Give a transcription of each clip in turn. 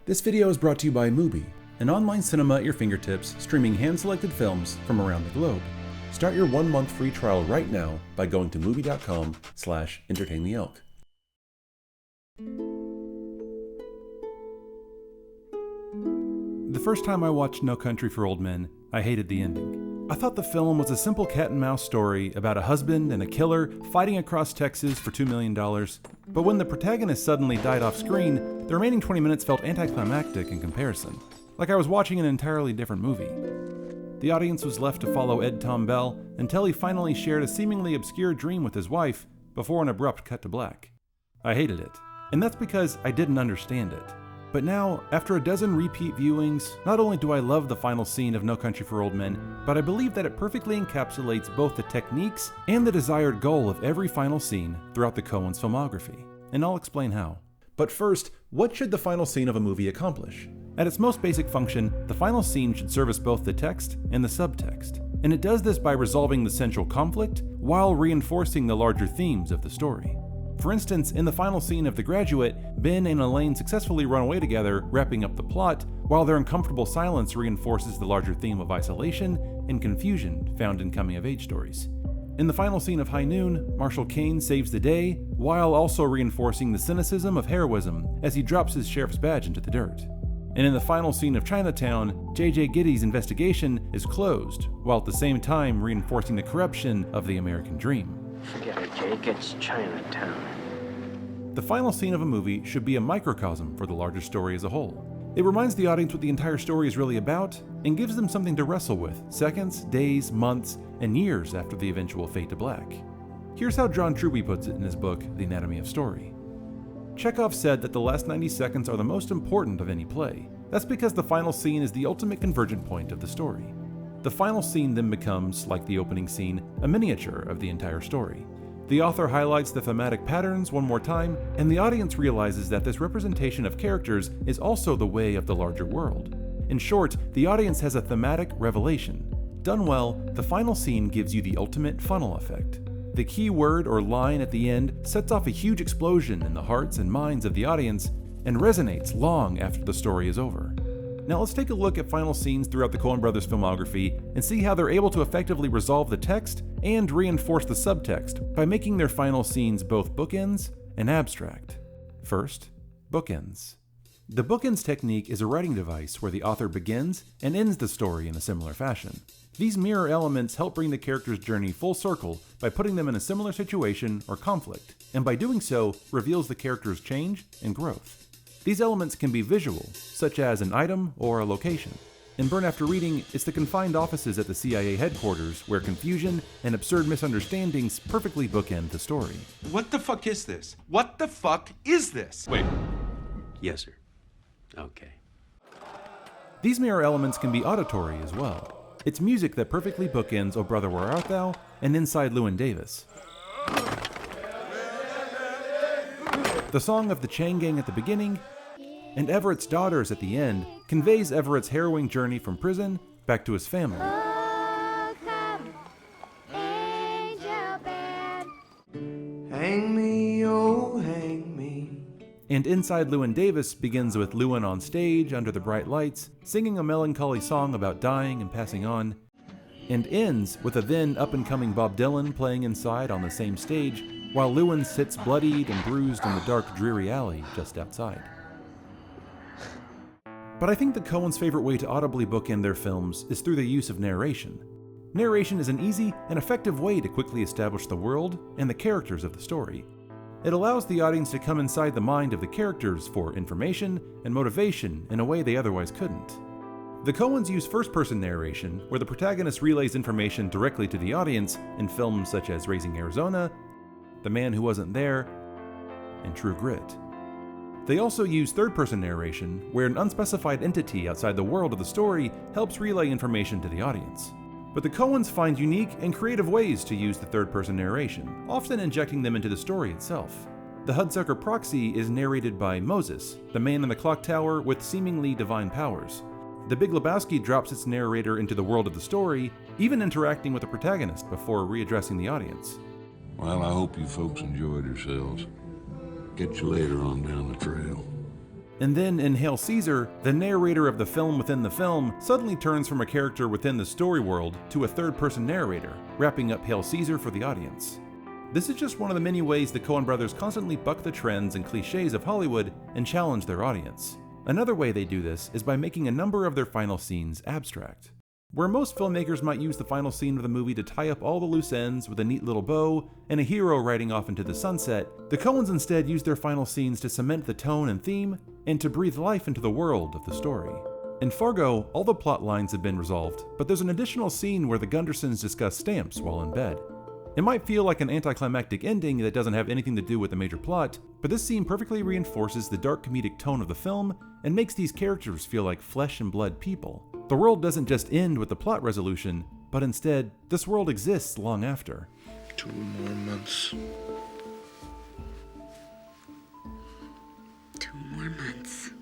This video is brought to you by Mubi, an online cinema at your fingertips streaming hand-selected films from around the globe. Start your 1-month free trial right now by going to mubi.com/entertaintheelk. The first time I watched No Country for Old Men, I hated the ending. I thought the film was a simple cat and mouse story about a husband and a killer fighting across Texas for $2 million. But when the protagonist suddenly died off screen, the remaining 20 minutes felt anticlimactic in comparison, like I was watching an entirely different movie. The audience was left to follow Ed Tom Bell until he finally shared a seemingly obscure dream with his wife before an abrupt cut to black. I hated it, and that's because I didn't understand it. But now, after a dozen repeat viewings, not only do I love the final scene of No Country for Old Men, but I believe that it perfectly encapsulates both the techniques and the desired goal of every final scene throughout the Coen's filmography. And I'll explain how. But first, what should the final scene of a movie accomplish? At its most basic function, the final scene should service both the text and the subtext. And it does this by resolving the central conflict while reinforcing the larger themes of the story. For instance, in the final scene of The Graduate, Ben and Elaine successfully run away together, wrapping up the plot, while their uncomfortable silence reinforces the larger theme of isolation and confusion found in coming-of-age stories. In the final scene of High Noon, Marshall Kane saves the day, while also reinforcing the cynicism of heroism as he drops his sheriff's badge into the dirt. And in the final scene of Chinatown, J.J. Giddey's investigation is closed, while at the same time reinforcing the corruption of the American dream. Forget it, Jake, it's Chinatown. The final scene of a movie should be a microcosm for the larger story as a whole. It reminds the audience what the entire story is really about, and gives them something to wrestle with seconds, days, months, and years after the eventual fade to black. Here's how John Truby puts it in his book, The Anatomy of Story. Chekhov said that the last 90 seconds are the most important of any play. That's because the final scene is the ultimate convergent point of the story. The final scene then becomes, like the opening scene, a miniature of the entire story. The author highlights the thematic patterns one more time, and the audience realizes that this representation of characters is also the way of the larger world. In short, the audience has a thematic revelation. Done well, the final scene gives you the ultimate funnel effect. The key word or line at the end sets off a huge explosion in the hearts and minds of the audience and resonates long after the story is over. Now let's take a look at final scenes throughout the Coen Brothers filmography and see how they're able to effectively resolve the text and reinforce the subtext by making their final scenes both bookends and abstract. First, bookends. The bookends technique is a writing device where the author begins and ends the story in a similar fashion. These mirror elements help bring the character's journey full circle by putting them in a similar situation or conflict, and by doing so, reveals the character's change and growth. These elements can be visual, such as an item or a location. In Burn After Reading, it's the confined offices at the CIA headquarters where confusion and absurd misunderstandings perfectly bookend the story. What the fuck is this? What the fuck is this? Wait. Yes, sir. Okay. These mirror elements can be auditory as well. It's music that perfectly bookends Oh Brother Where Art Thou and Inside Llewyn Davis. The song of the Chain Gang at the beginning and Everett's Daughters at the end conveys Everett's harrowing journey from prison back to his family. Oh, come, angel band. Hang me, oh, hang me. And Inside Llewyn Davis begins with Llewyn on stage under the bright lights, singing a melancholy song about dying and passing on, and ends with a then up-and-coming Bob Dylan playing inside on the same stage, while Llewyn sits bloodied and bruised in the dark, dreary alley just outside. But I think the Coen's favorite way to audibly bookend their films is through the use of narration. Narration is an easy and effective way to quickly establish the world and the characters of the story. It allows the audience to come inside the mind of the characters for information and motivation in a way they otherwise couldn't. The Coens use first-person narration, where the protagonist relays information directly to the audience in films such as Raising Arizona, The Man Who Wasn't There, and True Grit. They also use third-person narration, where an unspecified entity outside the world of the story helps relay information to the audience. But the Coens find unique and creative ways to use the third-person narration, often injecting them into the story itself. The HUDSUCKER PROXY is narrated by Moses, the man in the clock tower with seemingly divine powers. The Big Lebowski drops its narrator into the world of the story, even interacting with the protagonist before readdressing the audience. Well, I hope you folks enjoyed yourselves. Get you later on down the trail. And then in Hail Caesar, the narrator of the film within the film suddenly turns from a character within the story world to a third-person narrator, wrapping up Hail Caesar for the audience. This is just one of the many ways the Coen brothers constantly buck the trends and cliches of Hollywood and challenge their audience. Another way they do this is by making a number of their final scenes abstract. Where most filmmakers might use the final scene of the movie to tie up all the loose ends with a neat little bow and a hero riding off into the sunset, the Coens instead use their final scenes to cement the tone and theme and to breathe life into the world of the story. In Fargo, all the plot lines have been resolved, but there's an additional scene where the Gundersons discuss stamps while in bed. It might feel like an anticlimactic ending that doesn't have anything to do with the major plot, but this scene perfectly reinforces the dark comedic tone of the film and makes these characters feel like flesh and blood people. The world doesn't just end with the plot resolution, but instead, this world exists long after. 2 more months. 2 more months.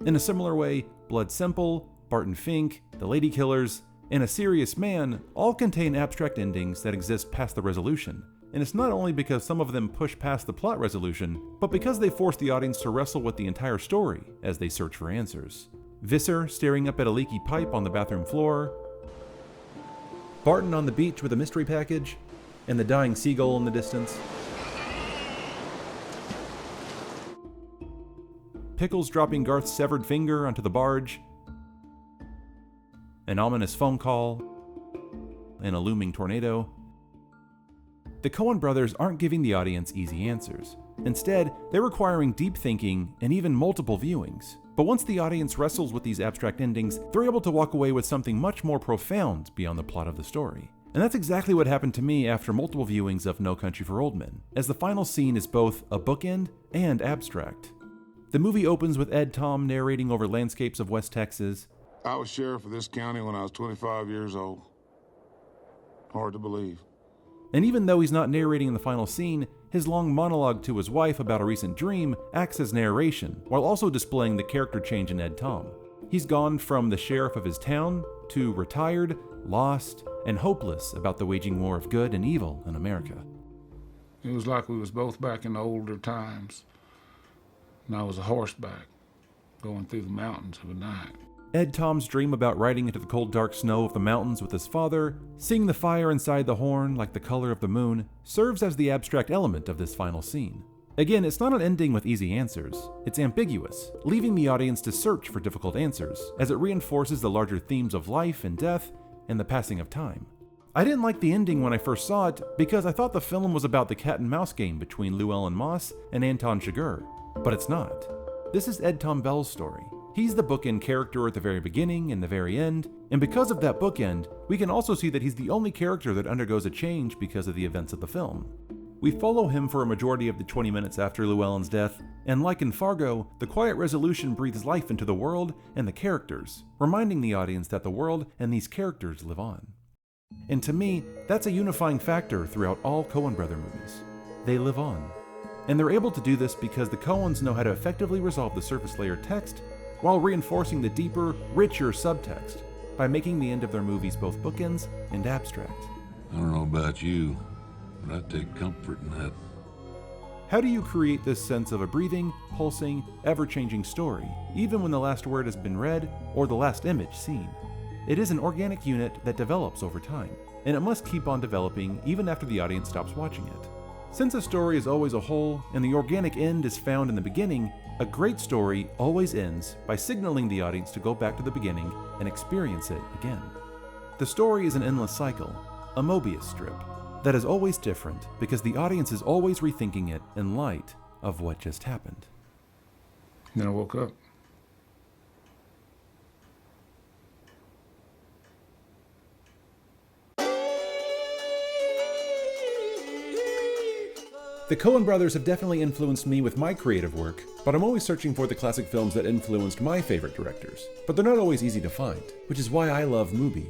In a similar way, Blood Simple, Barton Fink, The Ladykillers, and A Serious Man all contain abstract endings that exist past the resolution. And it's not only because some of them push past the plot resolution, but because they force the audience to wrestle with the entire story as they search for answers. Visser staring up at a leaky pipe on the bathroom floor, Barton on the beach with a mystery package, and the dying seagull in the distance. Pickles dropping Garth's severed finger onto the barge, an ominous phone call, and a looming tornado. The Coen brothers aren't giving the audience easy answers. Instead, they're requiring deep thinking and even multiple viewings. But once the audience wrestles with these abstract endings, they're able to walk away with something much more profound beyond the plot of the story. And that's exactly what happened to me after multiple viewings of No Country for Old Men, as the final scene is both a bookend and abstract. The movie opens with Ed Tom narrating over landscapes of West Texas. I was sheriff of this county when I was 25 years old. Hard to believe. And even though he's not narrating in the final scene, his long monologue to his wife about a recent dream acts as narration, while also displaying the character change in Ed Tom. He's gone from the sheriff of his town to retired, lost, and hopeless about the waging war of good and evil in America. It was like we was both back in the older times. And I was a horseback, going through the mountains of the night. Ed Tom's dream about riding into the cold dark snow of the mountains with his father, seeing the fire inside the horn like the color of the moon, serves as the abstract element of this final scene. Again, it's not an ending with easy answers. It's ambiguous, leaving the audience to search for difficult answers, as it reinforces the larger themes of life and death and the passing of time. I didn't like the ending when I first saw it because I thought the film was about the cat and mouse game between Llewyn Moss and Anton Chigurh, but it's not. This is Ed Tom Bell's story. He's the bookend character at the very beginning and the very end, and because of that bookend, we can also see that he's the only character that undergoes a change because of the events of the film. We follow him for a majority of the 20 minutes after Llewellyn's death, and like in Fargo, the quiet resolution breathes life into the world and the characters, reminding the audience that the world and these characters live on. And to me, that's a unifying factor throughout all Coen brother movies. They live on. And they're able to do this because the Coens know how to effectively resolve the surface layer text while reinforcing the deeper, richer subtext by making the end of their movies both bookends and abstract. I don't know about you, but I take comfort in that. How do you create this sense of a breathing, pulsing, ever-changing story, even when the last word has been read or the last image seen? It is an organic unit that develops over time, and it must keep on developing even after the audience stops watching it. Since a story is always a whole, and the organic end is found in the beginning, a great story always ends by signaling the audience to go back to the beginning and experience it again. The story is an endless cycle, a Mobius strip, that is always different because the audience is always rethinking it in light of what just happened. Then I woke up. The Coen brothers have definitely influenced me with my creative work, but I'm always searching for the classic films that influenced my favorite directors. But they're not always easy to find, which is why I love Mubi.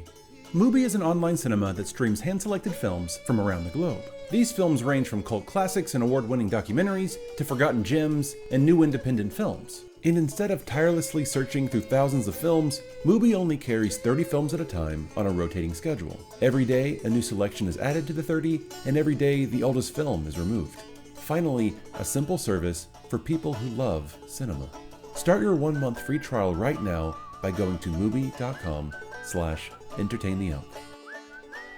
Mubi is an online cinema that streams hand-selected films from around the globe. These films range from cult classics and award-winning documentaries to forgotten gems and new independent films. And instead of tirelessly searching through thousands of films, Mubi only carries 30 films at a time on a rotating schedule. Every day, a new selection is added to the 30, and every day, the oldest film is removed. Finally, a simple service for people who love cinema. Start your 1-month free trial right now by going to mubi.com/entertaintheelk.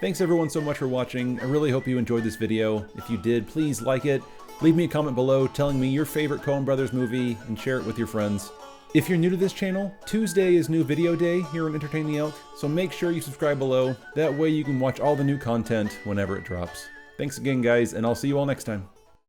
Thanks everyone so much for watching. I really hope you enjoyed this video. If you did, please like it. Leave me a comment below telling me your favorite Coen Brothers movie and share it with your friends. If you're new to this channel, Tuesday is new video day here on Entertain the Elk, so make sure you subscribe below. That way you can watch all the new content whenever it drops. Thanks again guys, and I'll see you all next time.